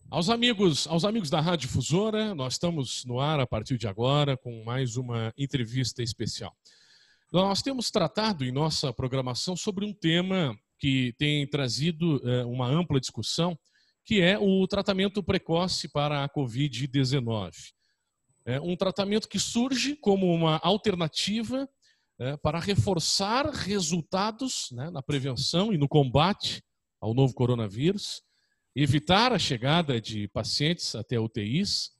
Aos amigos da Rádio Difusora, nós estamos no ar a partir de agora com mais uma entrevista especial. Nós temos tratado em nossa programação sobre um tema que tem trazido uma ampla discussão, que é o tratamento precoce para a Covid-19. É um tratamento que surge como uma alternativa para reforçar resultados na prevenção e no combate ao novo coronavírus, evitar a chegada de pacientes até UTIs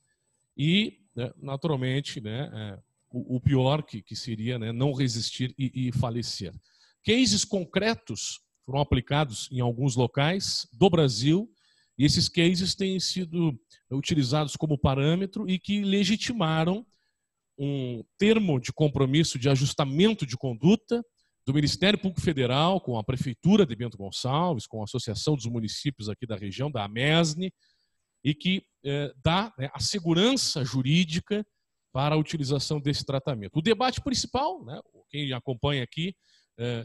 e, naturalmente, o pior que seria não resistir e falecer. Cases concretos foram aplicados em alguns locais do Brasil e esses cases têm sido utilizados como parâmetro e que legitimaram um termo de compromisso de ajustamento de conduta do Ministério Público Federal com a Prefeitura de Bento Gonçalves, com a Associação dos Municípios aqui da região, da AMESNE, e que dá a segurança jurídica para a utilização desse tratamento. O debate principal, quem acompanha aqui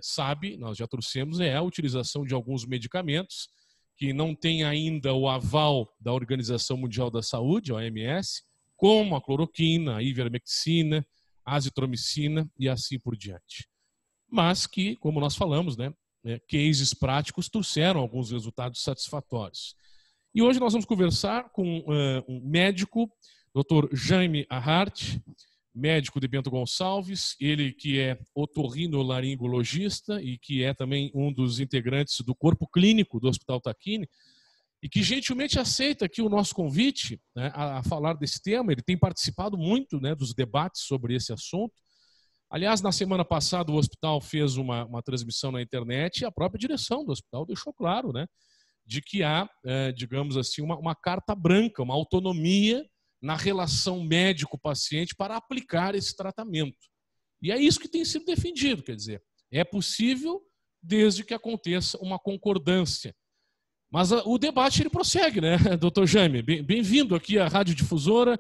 sabe, nós já trouxemos, é a utilização de alguns medicamentos que não têm ainda o aval da Organização Mundial da Saúde, a OMS, como a cloroquina, a ivermectina, a azitromicina e assim por diante. Mas que, como nós falamos, cases práticos trouxeram alguns resultados satisfatórios. E hoje nós vamos conversar com um médico, Dr. Jaime Ahart, médico de Bento Gonçalves, ele que é otorrinolaringologista e que é também um dos integrantes do corpo clínico do Hospital Tacchini, e que gentilmente aceita aqui o nosso convite a falar desse tema. Ele tem participado muito dos debates sobre esse assunto. Aliás, na semana passada o hospital fez uma transmissão na internet e a própria direção do hospital deixou claro de que há, digamos assim, uma carta branca, uma autonomia na relação médico-paciente para aplicar esse tratamento. E é isso que tem sido defendido, quer dizer, é possível desde que aconteça uma concordância. Mas o debate ele prossegue, doutor Jaime? Bem-vindo aqui à Rádio Difusora.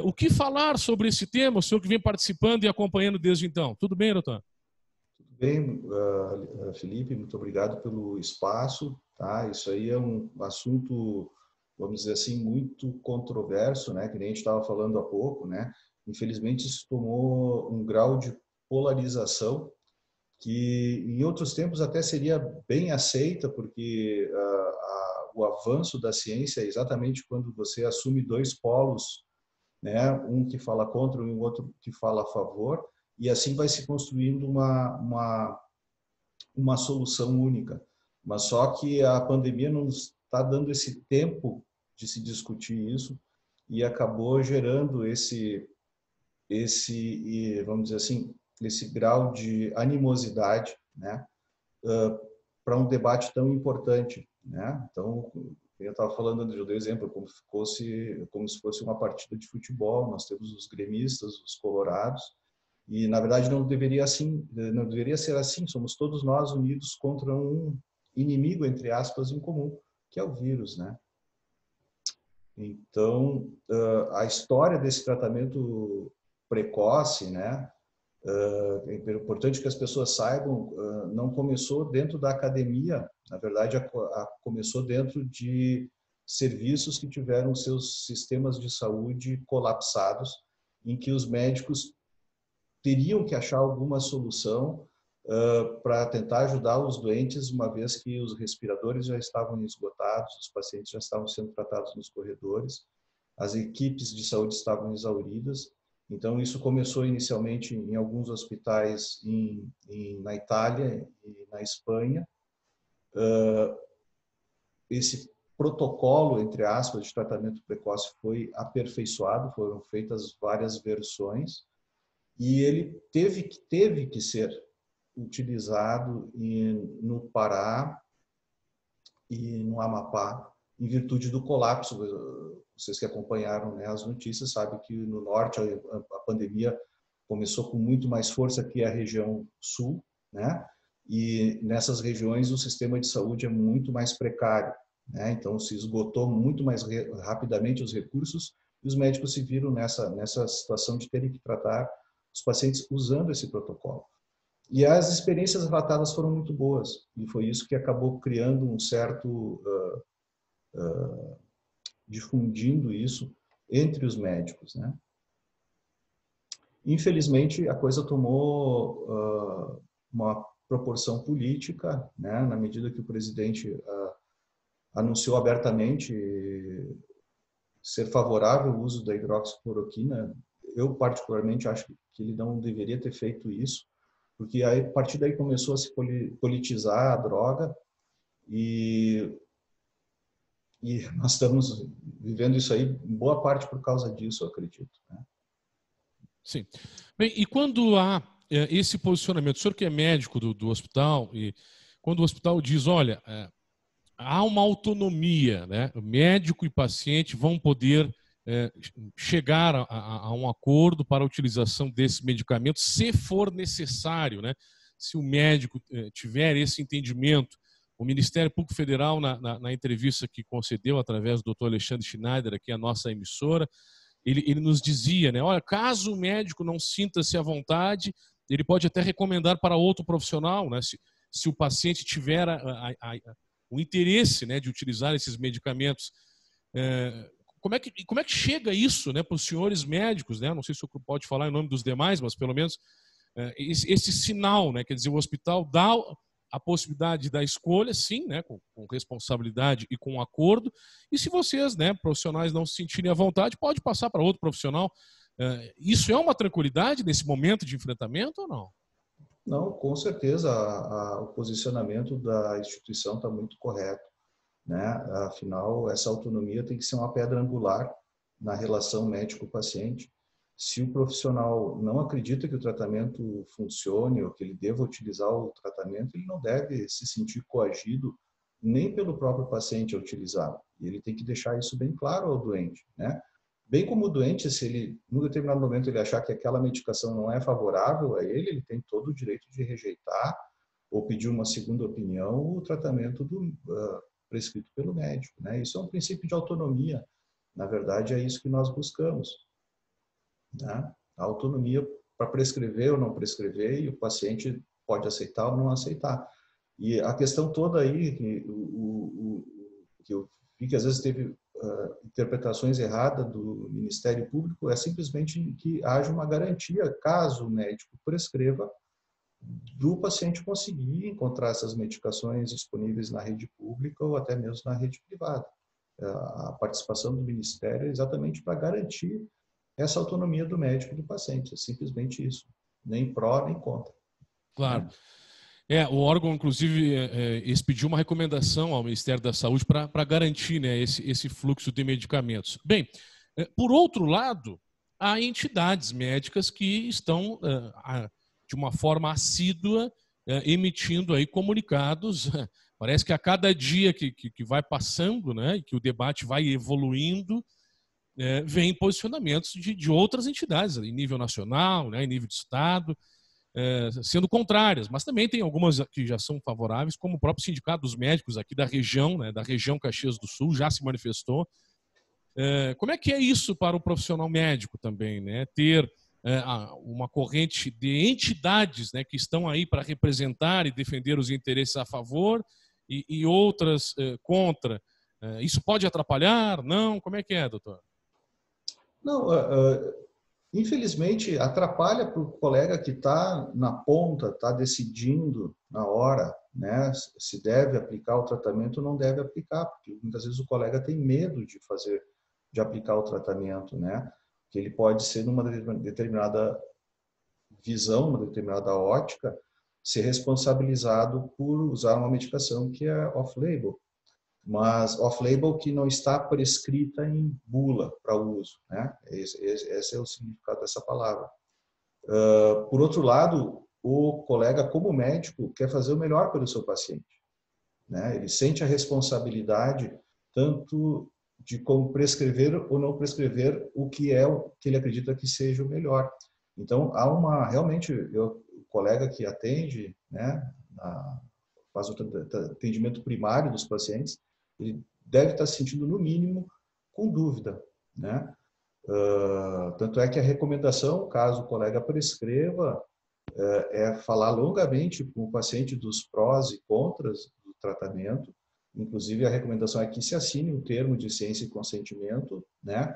O que falar sobre esse tema, o senhor que vem participando e acompanhando desde então? Tudo bem, doutor? Tudo bem, Felipe, muito obrigado pelo espaço. Tá? Isso aí é um assunto, vamos dizer assim, muito controverso, que nem a gente estava falando há pouco. Infelizmente, isso tomou um grau de polarização que em outros tempos até seria bem aceita, porque o avanço da ciência é exatamente quando você assume dois polos, um que fala contra e o outro que fala a favor, e assim vai se construindo uma solução única. Mas só que a pandemia não está dando esse tempo de se discutir isso e acabou gerando vamos dizer assim, esse grau de animosidade, para um debate tão importante, Então, eu estava falando, eu dei exemplo, como se fosse uma partida de futebol. Nós temos os gremistas, os colorados, e na verdade não deveria ser assim. Somos todos nós unidos contra um inimigo, entre aspas, em comum, que é o vírus, Então, a história desse tratamento precoce, é importante que as pessoas saibam, não começou dentro da academia, na verdade começou dentro de serviços que tiveram seus sistemas de saúde colapsados, em que os médicos teriam que achar alguma solução para tentar ajudar os doentes, uma vez que os respiradores já estavam esgotados, os pacientes já estavam sendo tratados nos corredores, as equipes de saúde estavam exauridas. Então, isso começou inicialmente em alguns hospitais na Itália e na Espanha. Esse protocolo, entre aspas, de tratamento precoce foi aperfeiçoado, foram feitas várias versões, e ele teve que ser utilizado no Pará e no Amapá, em virtude do colapso. Vocês que acompanharam as notícias sabem que no norte a pandemia começou com muito mais força que a região sul, e nessas regiões o sistema de saúde é muito mais precário, então se esgotou muito mais rapidamente os recursos e os médicos se viram nessa situação de terem que tratar os pacientes usando esse protocolo. E as experiências relatadas foram muito boas, e foi isso que acabou criando um certo difundindo isso entre os médicos, né? Infelizmente, a coisa tomou uma proporção política, né? Na medida que o presidente anunciou abertamente ser favorável ao uso da hidroxicloroquina. Eu, particularmente, acho que ele não deveria ter feito isso, porque aí, a partir daí começou a se politizar a droga e nós estamos vivendo isso aí, em boa parte por causa disso, eu acredito, né? Sim. Bem, e quando há esse posicionamento, o senhor que é médico do hospital, e quando o hospital diz, olha, há uma autonomia, né? O médico e paciente vão poder chegar a um acordo para a utilização desses medicamentos, se for necessário, né? Se o médico tiver esse entendimento. O Ministério Público Federal, na entrevista que concedeu através do Dr. Alexandre Schneider, aqui a nossa emissora, ele nos dizia, né? Olha, caso o médico não sinta-se à vontade, ele pode até recomendar para outro profissional, né? Se o paciente tiver o interesse, né, de utilizar esses medicamentos. Como é que chega isso, né, para os senhores médicos, né? Não sei se o senhor pode falar em nome dos demais, mas pelo menos esse sinal, né? Quer dizer, o hospital dá a possibilidade da escolha, sim, né, com responsabilidade e com acordo. E se vocês, né, profissionais, não se sentirem à vontade, pode passar para outro profissional. Isso é uma tranquilidade nesse momento de enfrentamento ou não? Não, com certeza o posicionamento da instituição está muito correto, né? Afinal, essa autonomia tem que ser uma pedra angular na relação médico-paciente. Se o profissional não acredita que o tratamento funcione ou que ele deva utilizar o tratamento, ele não deve se sentir coagido nem pelo próprio paciente a utilizá-lo. E ele tem que deixar isso bem claro ao doente, né? Bem como o doente, se ele, num determinado momento, ele achar que aquela medicação não é favorável a ele, ele tem todo o direito de rejeitar ou pedir uma segunda opinião o tratamento prescrito pelo médico, né? Isso é um princípio de autonomia. Na verdade, é isso que nós buscamos, né? A autonomia para prescrever ou não prescrever, e o paciente pode aceitar ou não aceitar. E a questão toda aí, que eu vi que às vezes teve interpretações erradas do Ministério Público, é simplesmente que haja uma garantia, caso o médico prescreva, do paciente conseguir encontrar essas medicações disponíveis na rede pública ou até mesmo na rede privada. A participação do Ministério é exatamente para garantir essa autonomia do médico e do paciente, é simplesmente isso, nem pró nem contra. Claro. Né? O órgão, inclusive, expediu uma recomendação ao Ministério da Saúde para garantir, né, esse fluxo de medicamentos. Bem, por outro lado, há entidades médicas que estão, de uma forma assídua, emitindo aí comunicados. Parece que a cada dia que vai passando, né, e que o debate vai evoluindo, vem posicionamentos de outras entidades, em nível nacional, né, em nível de Estado, sendo contrárias, mas também tem algumas que já são favoráveis, como o próprio Sindicato dos Médicos aqui da região, né, da região Caxias do Sul, já se manifestou. Como é que é isso para o profissional médico também, né? Ter uma corrente de entidades, né, que estão aí para representar e defender os interesses a favor e outras contra. Isso pode atrapalhar? Não? Como é que é, doutor? Não, infelizmente, atrapalha para o colega que está na ponta, está decidindo na hora, né, se deve aplicar o tratamento ou não deve aplicar, porque muitas vezes o colega tem medo de aplicar o tratamento, né, que ele pode ser numa determinada visão, uma determinada ótica, ser responsabilizado por usar uma medicação que é off-label, mas off-label que não está prescrita em bula para uso, né? Esse é o significado dessa palavra. Por outro lado, o colega, como médico, quer fazer o melhor pelo seu paciente, né? Ele sente a responsabilidade tanto de como prescrever ou não prescrever o que ele acredita que seja o melhor. Então, realmente, o colega que atende, né, faz o atendimento primário dos pacientes, ele deve estar se sentindo, no mínimo, com dúvida, né? Tanto é que a recomendação, caso o colega prescreva, é falar longamente com o paciente dos prós e contras do tratamento, Inclusive, a recomendação é que se assine um termo de ciência e consentimento, né?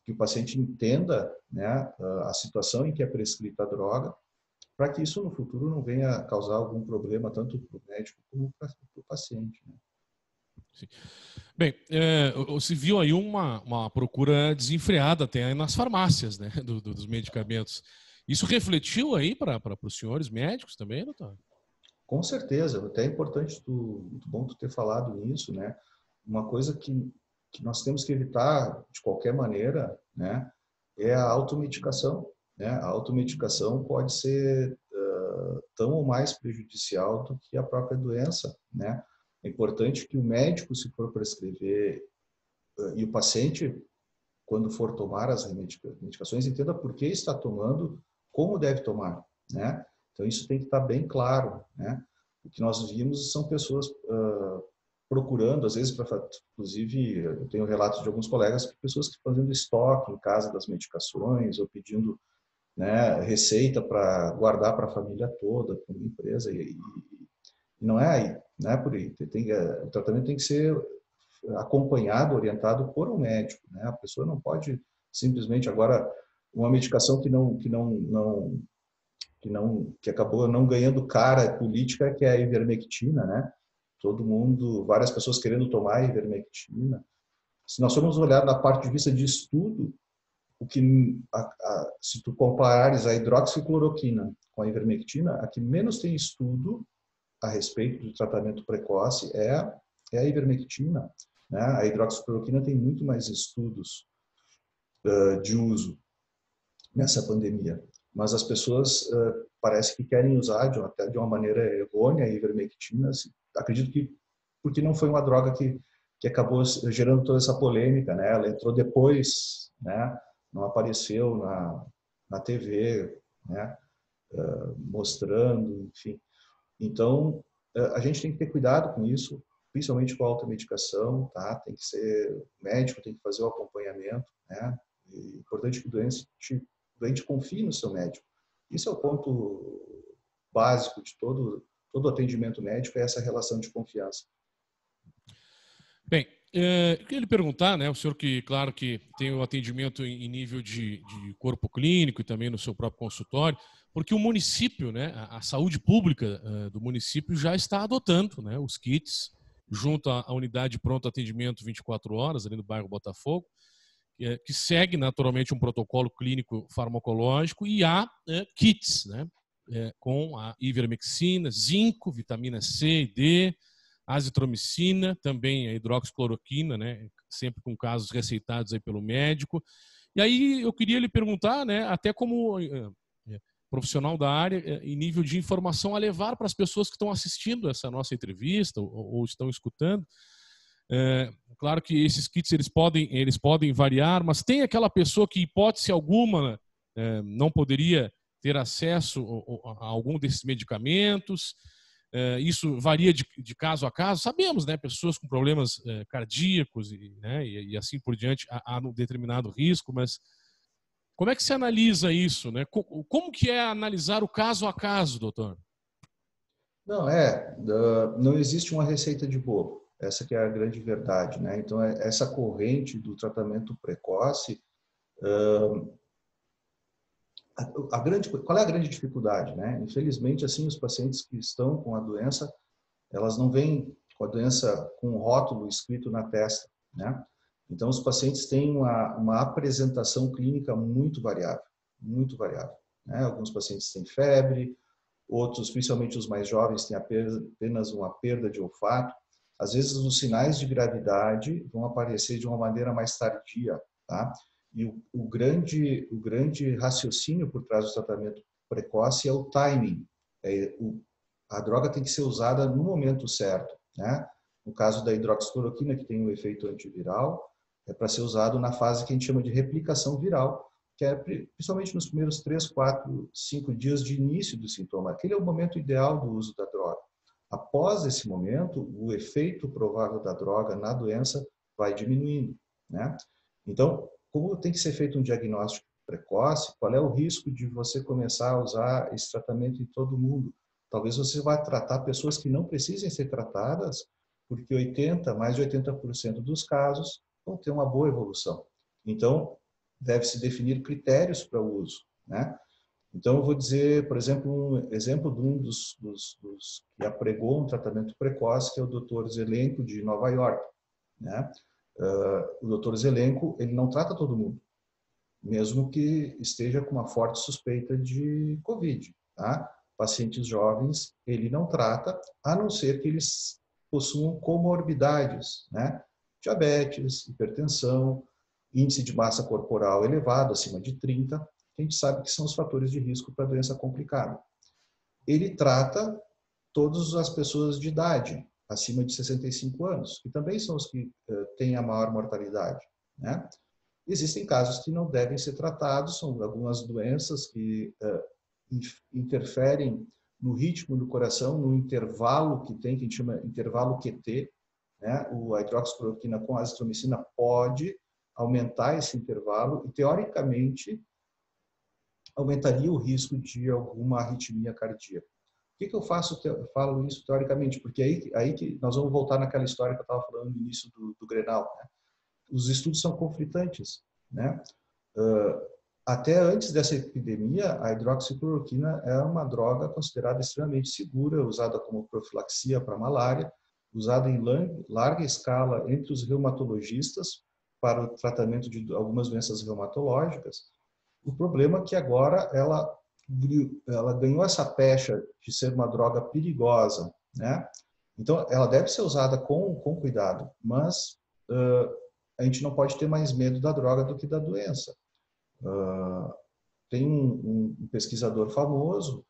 Que o paciente entenda, né, a situação em que é prescrita a droga, para que isso no futuro não venha causar algum problema tanto para o médico como para o paciente. Né? Sim. Bem, você viu aí uma procura desenfreada até nas farmácias, né, dos medicamentos. Isso refletiu aí para os senhores médicos também, doutor? Com certeza, até é importante, muito bom tu ter falado nisso, né? Uma coisa que nós temos que evitar de qualquer maneira, né, é a automedicação, né? A automedicação pode ser tão ou mais prejudicial do que a própria doença, né? É importante que o médico, se for prescrever, e o paciente, quando for tomar as medicações, entenda por que está tomando, como deve tomar, né? Então, isso tem que estar bem claro, né? O que nós vimos são pessoas procurando, às vezes, inclusive, eu tenho relatos de alguns colegas, pessoas que fazendo estoque em casa das medicações ou pedindo, né, receita para guardar para a família toda, para uma empresa, e não é aí, não é por aí. O tratamento tem que ser acompanhado, orientado por um médico, né? A pessoa não pode simplesmente agora uma medicação que acabou não ganhando cara política, que é a ivermectina, né? Todo mundo, várias pessoas querendo tomar a ivermectina. Se nós formos olhar da parte de vista de estudo, se tu comparares a hidroxicloroquina com a ivermectina, a que menos tem estudo a respeito do tratamento precoce é a ivermectina. Né? A hidroxicloroquina tem muito mais estudos de uso nessa pandemia, mas as pessoas parece que querem usar até de uma maneira errônea a ivermectina. Acredito que porque não foi uma droga que acabou gerando toda essa polêmica, né? Ela entrou depois, né? Não apareceu na TV, né? Mostrando, enfim. Então, a gente tem que ter cuidado com isso, principalmente com a automedicação, tá? Tem que ser médico, tem que fazer o acompanhamento, né? É importante que o doente confie no seu médico. Isso é o ponto básico de todo atendimento médico, é essa relação de confiança. Bem, eu queria lhe perguntar, né, o senhor que, claro, que tem o atendimento em nível de corpo clínico e também no seu próprio consultório, porque o município, né, a saúde pública do município já está adotando, né, os kits junto à unidade de pronto atendimento 24 horas, ali no bairro Botafogo, que segue naturalmente um protocolo clínico farmacológico e há kits, né, com a ivermectina, zinco, vitamina C e D, azitromicina, também a hidroxicloroquina, né, sempre com casos receitados aí pelo médico. E aí eu queria lhe perguntar, né, até como profissional da área, em nível de informação a levar para as pessoas que estão assistindo essa nossa entrevista ou estão escutando. Claro que esses kits eles podem variar, mas tem aquela pessoa que, hipótese alguma, não poderia ter acesso a algum desses medicamentos. Isso varia de caso a caso. Sabemos, né, pessoas com problemas cardíacos e assim por diante há um determinado risco, mas como é que se analisa isso, né? Como que é analisar o caso a caso, doutor? Não existe uma receita de bolo. Essa que é a grande verdade, né? Então, essa corrente do tratamento precoce, qual é a grande dificuldade, né? Infelizmente, assim, os pacientes que estão com a doença, elas não vêm com a doença com um rótulo escrito na testa, né? Então, os pacientes têm uma apresentação clínica muito variável, né? Alguns pacientes têm febre, outros, principalmente os mais jovens, têm apenas uma perda de olfato. Às vezes, os sinais de gravidade vão aparecer de uma maneira mais tardia, tá? E o grande raciocínio por trás do tratamento precoce é o timing. A droga tem que ser usada no momento certo, né? No caso da hidroxicloroquina, que tem um efeito antiviral, é para ser usado na fase que a gente chama de replicação viral, que é principalmente nos primeiros 3, 4, 5 dias de início do sintoma. Aquele é o momento ideal do uso da droga. Após esse momento, o efeito provável da droga na doença vai diminuindo, né? Então, como tem que ser feito um diagnóstico precoce, qual é o risco de você começar a usar esse tratamento em todo mundo? Talvez você vá tratar pessoas que não precisem ser tratadas porque mais de 80% dos casos vão ter uma boa evolução. Então, deve-se definir critérios para o uso, né? Então, eu vou dizer, por exemplo, um exemplo de um dos que apregou um tratamento precoce, que é o Dr. Zelenko, de Nova York, né? O Dr. Zelenko, ele não trata todo mundo, mesmo que esteja com uma forte suspeita de Covid, tá? Pacientes jovens, ele não trata, a não ser que eles possuam comorbidades, né? Diabetes, hipertensão, índice de massa corporal elevado, acima de 30, a gente sabe que são os fatores de risco para doença complicada. Ele trata todas as pessoas de idade, acima de 65 anos, que também são os que têm a maior mortalidade, né? Existem casos que não devem ser tratados, são algumas doenças que interferem no ritmo do coração, no intervalo que tem, que a gente chama intervalo QT, né? A hidroxicloroquina com azitromicina pode aumentar esse intervalo e, teoricamente, aumentaria o risco de alguma arritmia cardíaca. Por que eu falo isso teoricamente? Porque aí que nós vamos voltar naquela história que eu estava falando no início do Grenal, né? Os estudos são conflitantes, né? Até antes dessa epidemia, a hidroxicloroquina é uma droga considerada extremamente segura, usada como profilaxia para malária, usada em larga escala entre os reumatologistas para o tratamento de algumas doenças reumatológicas. O problema é que agora ela ganhou essa pecha de ser uma droga perigosa, né? Então, ela deve ser usada com cuidado, mas a gente não pode ter mais medo da droga do que da doença. Tem um pesquisador famoso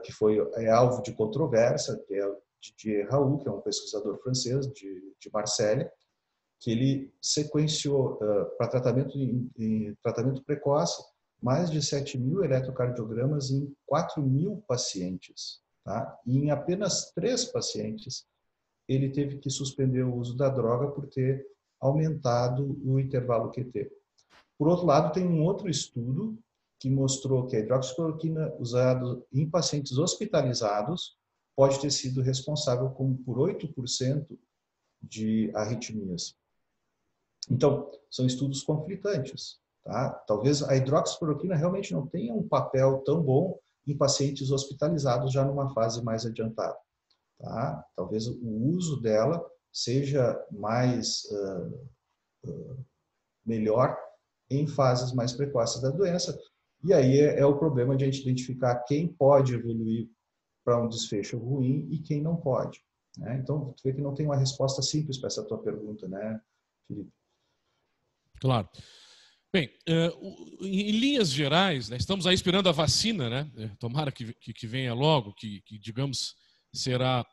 que é alvo de controvérsia, que é o Didier Raoult, que é um pesquisador francês de Marselha, que ele sequenciou para tratamento precoce mais de 7.000 eletrocardiogramas em 4.000 pacientes. Tá? E em apenas 3 pacientes, ele teve que suspender o uso da droga por ter aumentado o intervalo QT. Por outro lado, tem um outro estudo que mostrou que a hidroxicloroquina usada em pacientes hospitalizados pode ter sido responsável por 8% de arritmias. Então, são estudos conflitantes. Tá? Talvez a hidroxicloroquina realmente não tenha um papel tão bom em pacientes hospitalizados já numa fase mais adiantada. Tá? Talvez o uso dela seja melhor em fases mais precoces da doença. E aí é o problema de a gente identificar quem pode evoluir para um desfecho ruim e quem não pode, né? Então, tu vê que não tem uma resposta simples para essa tua pergunta, né, Felipe? Claro. Bem, em linhas gerais, né, estamos aí esperando a vacina, né? Tomara que venha logo, que digamos, será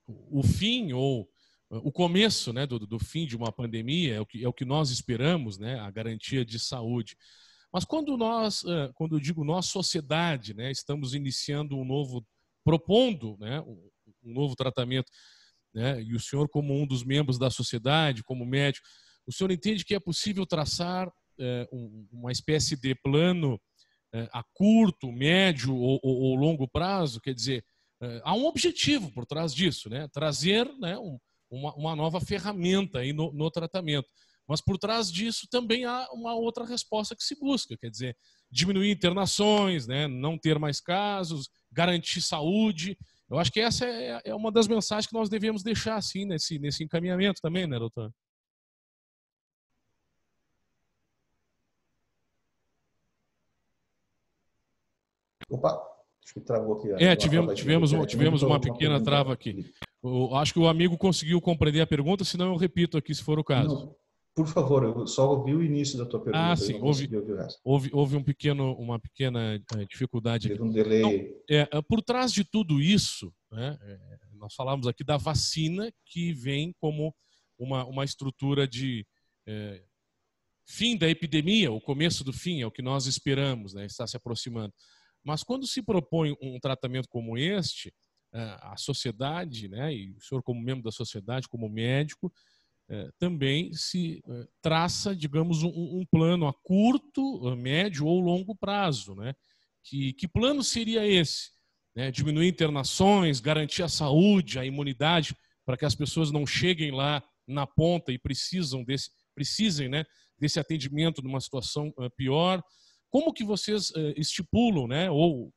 o fim ou o começo, né, do fim de uma pandemia, é o que nós esperamos, né, a garantia de saúde. Mas quando eu digo nós, sociedade, né, estamos iniciando propondo, né, um novo tratamento, né, e o senhor como um dos membros da sociedade, como médico, o senhor entende que é possível traçar uma espécie de plano a curto, médio ou longo prazo? Quer dizer, há um objetivo por trás disso, né? Trazer, né, uma nova ferramenta aí no tratamento. Mas por trás disso também há uma outra resposta que se busca, quer dizer, diminuir internações, né, não ter mais casos, garantir saúde. Eu acho que essa é uma das mensagens que nós devemos deixar assim, nesse encaminhamento também, né, doutor? Opa, acho que travou aqui. Tivemos uma pequena trava aqui. Acho que o amigo conseguiu compreender a pergunta, senão eu repito aqui se for o caso. Não, por favor, eu só ouvi o início da tua pergunta. Sim, eu não consegui ouvir o resto. Houve uma pequena dificuldade aqui. Teve um delay. Então, por trás de tudo isso, né, nós falamos aqui da vacina, que vem como uma estrutura de fim da epidemia, o começo do fim, é o que nós esperamos, né, está se aproximando. Mas quando se propõe um tratamento como este, a sociedade, né, e o senhor como membro da sociedade, como médico, também se traça, digamos, um plano a curto, médio ou longo prazo, né? Que plano seria esse? Né? Diminuir internações, garantir a saúde, a imunidade para que as pessoas não cheguem lá na ponta e precisem, né, desse atendimento numa situação pior. Como que vocês estipulam, né, ou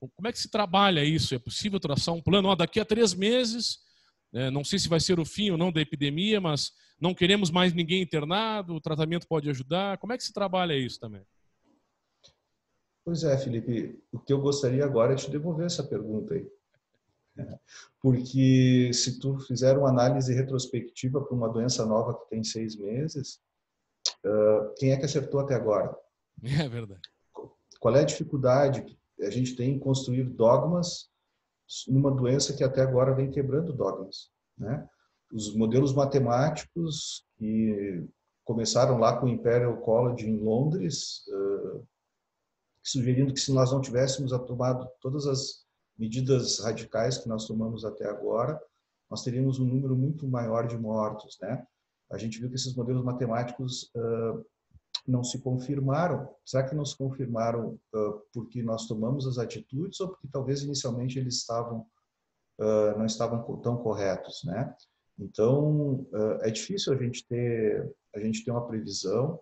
como é que se trabalha isso? É possível traçar um plano? Daqui a 3 meses, não sei se vai ser o fim ou não da epidemia, mas não queremos mais ninguém internado, o tratamento pode ajudar. Como é que se trabalha isso também? Pois é, Felipe, o que eu gostaria agora é te devolver essa pergunta aí. Porque se tu fizer uma análise retrospectiva para uma doença nova que tem 6 meses, quem é que acertou até agora? É verdade. Qual é a dificuldade que a gente tem em construir dogmas numa doença que até agora vem quebrando dogmas, né? Os modelos matemáticos que começaram lá com o Imperial College em Londres, sugerindo que se nós não tivéssemos tomado todas as medidas radicais que nós tomamos até agora, nós teríamos um número muito maior de mortos, né? A gente viu que esses modelos matemáticos não se confirmaram. Será que não se confirmaram porque nós tomamos as atitudes ou porque talvez inicialmente eles não estavam tão corretos, né? Então é difícil a gente ter uma previsão.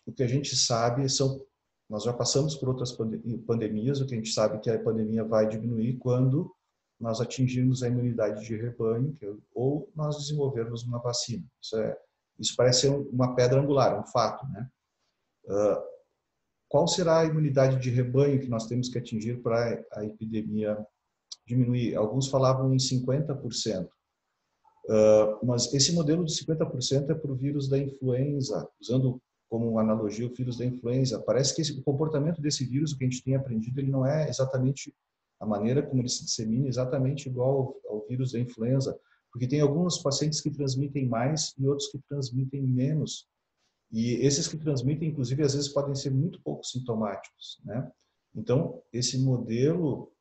O que a gente sabe nós já passamos por outras pandemias. O que a gente sabe é que a pandemia vai diminuir quando nós atingirmos a imunidade de rebanho ou nós desenvolvermos uma vacina. Isso parece ser uma pedra angular, um fato, né? Qual será a imunidade de rebanho que nós temos que atingir para a epidemia diminuir? Alguns falavam em 50%. Mas esse modelo de 50% é para o vírus da influenza, usando como analogia o vírus da influenza. Parece que o comportamento desse vírus, o que a gente tem aprendido, ele não é exatamente a maneira como ele se dissemina, exatamente igual ao vírus da influenza, porque tem alguns pacientes que transmitem mais e outros que transmitem menos. E esses que transmitem, inclusive, às vezes podem ser muito pouco sintomáticos, né? Então, esse modelo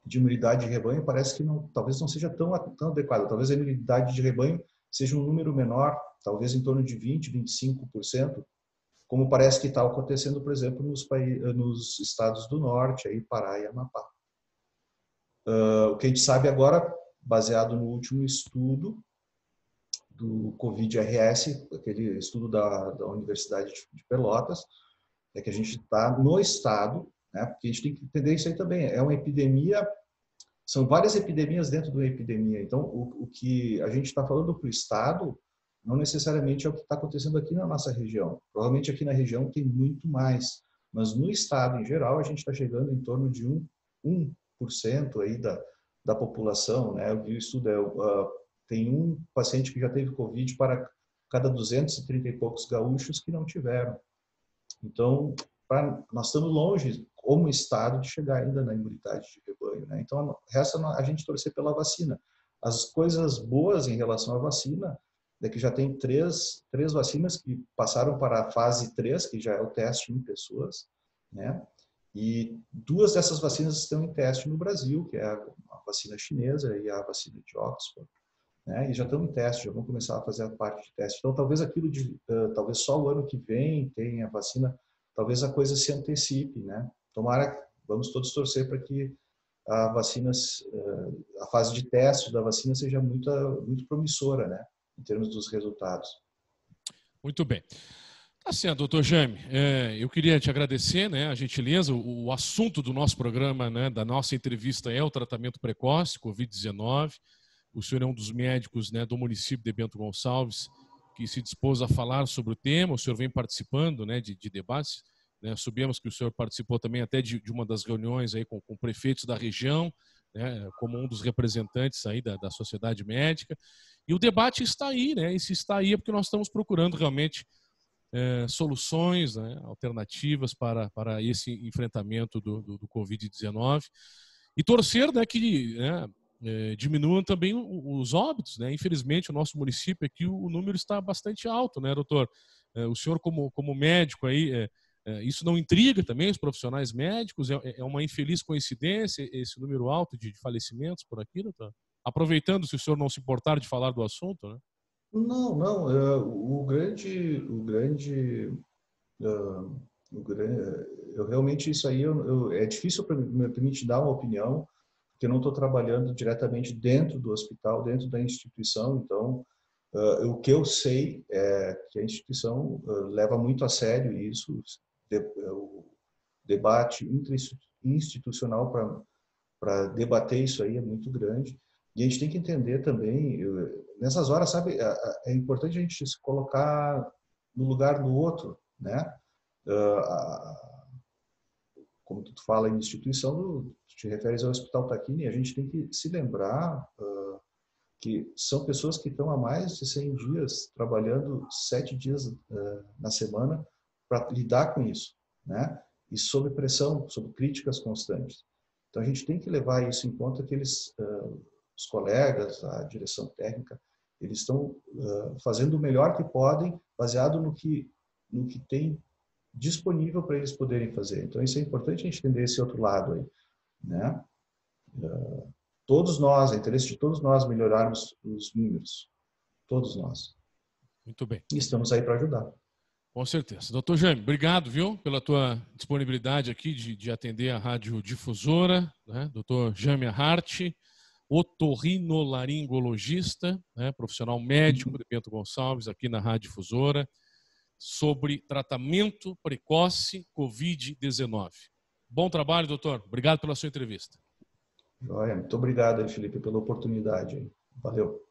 de imunidade de rebanho parece que talvez não seja tão adequado. Talvez a imunidade de rebanho seja um número menor, talvez em torno de 20%, 25%, como parece que está acontecendo, por exemplo, nos estados do norte, aí Pará e Amapá. O que a gente sabe agora, baseado no último estudo do Covid-RS, aquele estudo da Universidade de Pelotas, é que a gente está no estado, né? Porque a gente tem que entender isso aí também. É uma epidemia, são várias epidemias dentro de uma epidemia. Então, o que a gente está falando para o estado não necessariamente é o que está acontecendo aqui na nossa região. Provavelmente aqui na região tem muito mais, mas no estado em geral a gente está chegando em torno de 1% aí da população, né? Eu vi o estudo, tem um paciente que já teve Covid para cada 230 e poucos gaúchos que não tiveram. Então, nós estamos longe, como Estado, de chegar ainda na imunidade de rebanho, né? Então, resta a gente torcer pela vacina. As coisas boas em relação à vacina é que já tem três vacinas que passaram para a fase 3, que já é o teste em pessoas, né? E 2 dessas vacinas estão em teste no Brasil, que é a vacina chinesa e a vacina de Oxford, né? E já estão em teste, já vão começar a fazer a parte de teste. Então, talvez talvez só o ano que vem tenha a vacina, talvez a coisa se antecipe, né? Tomara, vamos todos torcer para que a fase de teste da vacina seja muito promissora, né? Em termos dos resultados. Muito bem. Tá certo, doutor Jaime. Eu queria te agradecer, né, a gentileza. O assunto do nosso programa, né, da nossa entrevista é o tratamento precoce, Covid-19. O senhor é um dos médicos, né, do município de Bento Gonçalves que se dispôs a falar sobre o tema. O senhor vem participando, né, de debates. Né? Sabemos que o senhor participou também até de uma das reuniões aí com prefeitos da região, né, como um dos representantes aí da sociedade médica. E o debate está aí, né? E se está aí é porque nós estamos procurando realmente soluções, né, alternativas para esse enfrentamento do Covid-19 e torcer, né, que diminuam também os óbitos, né? Infelizmente, o nosso município aqui, o número está bastante alto, né, doutor? O senhor, como médico aí, isso não intriga também os profissionais médicos? É uma infeliz coincidência esse número alto de falecimentos por aqui, doutor? Aproveitando, se o senhor não se importar de falar do assunto, né? Não, não. Eu realmente isso aí é difícil para mim te dar uma opinião, porque eu não estou trabalhando diretamente dentro do hospital, dentro da instituição. Então, o que eu sei é que a instituição leva muito a sério isso, o debate institucional para debater isso aí é muito grande. E a gente tem que entender também, nessas horas, sabe, é importante a gente se colocar no lugar do outro, né? Como tu fala em instituição, tu te referes ao Hospital Tacchini, a gente tem que se lembrar que são pessoas que estão há mais de 100 dias trabalhando 7 dias na semana para lidar com isso, né? E sob pressão, sob críticas constantes. Então a gente tem que levar isso em conta, que os colegas, a direção técnica, eles estão fazendo o melhor que podem, baseado no que tem disponível para eles poderem fazer. Então isso é importante a gente entender esse outro lado aí, né? Todos nós, é interesse de todos nós melhorarmos os números, todos nós. Muito bem. E estamos aí para ajudar. Com certeza. Doutor Jaime, obrigado, viu, pela tua disponibilidade aqui de atender a Rádio Difusora, né? Doutor Jaime Hart, otorrinolaringologista, né? Profissional médico de Bento Gonçalves, aqui na Rádio Difusora, sobre tratamento precoce Covid-19. Bom trabalho, doutor. Obrigado pela sua entrevista. Joia, muito obrigado, Felipe, pela oportunidade. Valeu.